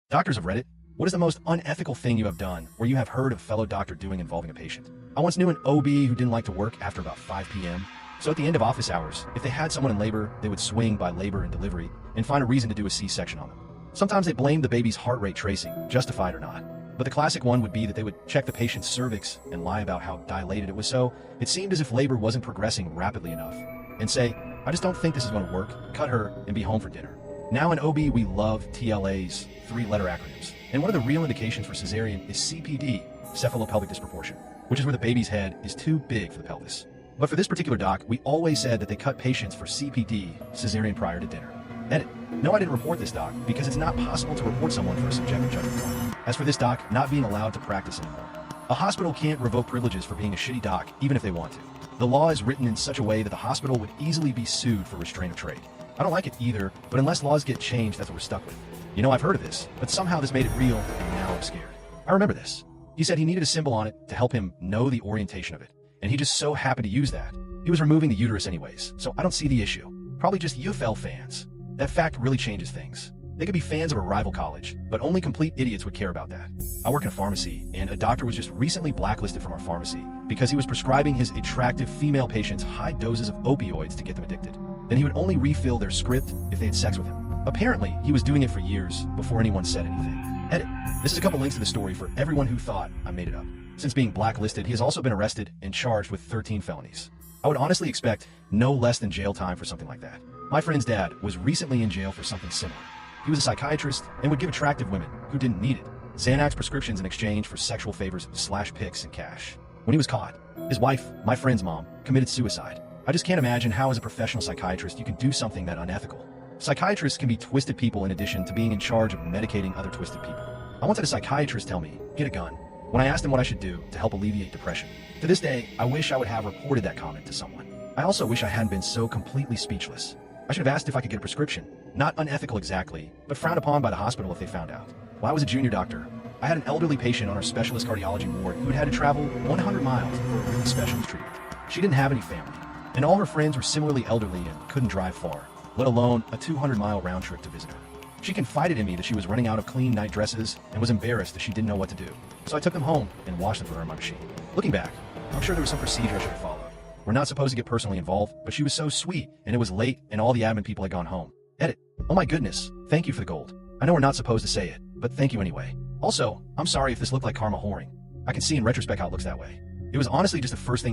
Doctors of Reddit, what is the most unethical thing you have done or you have heard of a fellow doctor doing involving a patient? I once knew an OB who didn't like to work after about 5 p.m. So at the end of office hours, if they had someone in labor, they would swing by labor and delivery and find a reason to do a C-section on them. Sometimes they blamed the baby's heart rate tracing, justified or not. But the classic one would be that they would check the patient's cervix and lie about how dilated it was, so it seemed as if labor wasn't progressing rapidly enough, and say, I just don't think this is going to work, cut her, and be home for dinner. Now in OB, we love TLA's 3-letter acronyms, and one of the real indications for cesarean is CPD, cephalopelvic disproportion, which is where the baby's head is too big for the pelvis. But for this particular doc, we always said that they cut patients for CPD, cesarean prior to dinner. Edit. No, I didn't report this doc because it's not possible to report someone for a subjective judgment crime. As for this doc not being allowed to practice anymore, a hospital can't revoke privileges for being a shitty doc even if they want to. The law is written in such a way that the hospital would easily be sued for restraint of trade. I don't like it either, but unless laws get changed, that's what we're stuck with. You know, I've heard of this, but somehow this made it real, and now I'm scared. I remember this. He said he needed a symbol on it to help him know the orientation of it, and he just so happened to use that. He was removing the uterus anyways, so I don't see the issue. Probably just UFL fans. That fact really changes things. They could be fans of a rival college, but only complete idiots would care about that. I work in a pharmacy, and a doctor was just recently blacklisted from our pharmacy because he was prescribing his attractive female patients high doses of opioids to get them addicted. Then he would only refill their script if they had sex with him. Apparently, he was doing it for years before anyone said anything. Edit. This is a couple links to the story for everyone who thought I made it up. Since being blacklisted, he has also been arrested and charged with 13 felonies. I would honestly expect no less than jail time for something like that. My friend's dad was recently in jail for something similar. He was a psychiatrist and would give attractive women, who didn't need it, Xanax prescriptions in exchange for sexual favors / pics and cash. When he was caught, his wife, my friend's mom, committed suicide. I just can't imagine how as a professional psychiatrist you can do something that unethical. Psychiatrists can be twisted people in addition to being in charge of medicating other twisted people. I once had a psychiatrist tell me, get a gun, when I asked him what I should do to help alleviate depression. To this day, I wish I would have reported that comment to someone. I also wish I hadn't been so completely speechless. I should have asked if I could get a prescription. Not unethical exactly, but frowned upon by the hospital if they found out. While I was a junior doctor, I had an elderly patient on our specialist cardiology ward who had to travel 100 miles for a really specialist treatment. She didn't have any family, and all her friends were similarly elderly and couldn't drive far, let alone a 200-mile round trip to visit her. She confided in me that she was running out of clean night dresses and was embarrassed that she didn't know what to do. So I took them home and washed them for her on my machine. Looking back, I'm sure there was some procedure I should have followed. We're not supposed to get personally involved, but she was so sweet, and it was late, and all the admin people had gone home. Edit. Oh my goodness, thank you for the gold. I know we're not supposed to say it, but thank you anyway. Also, I'm sorry if this looked like karma whoring. I can see in retrospect how it looks that way. It was honestly just the first thing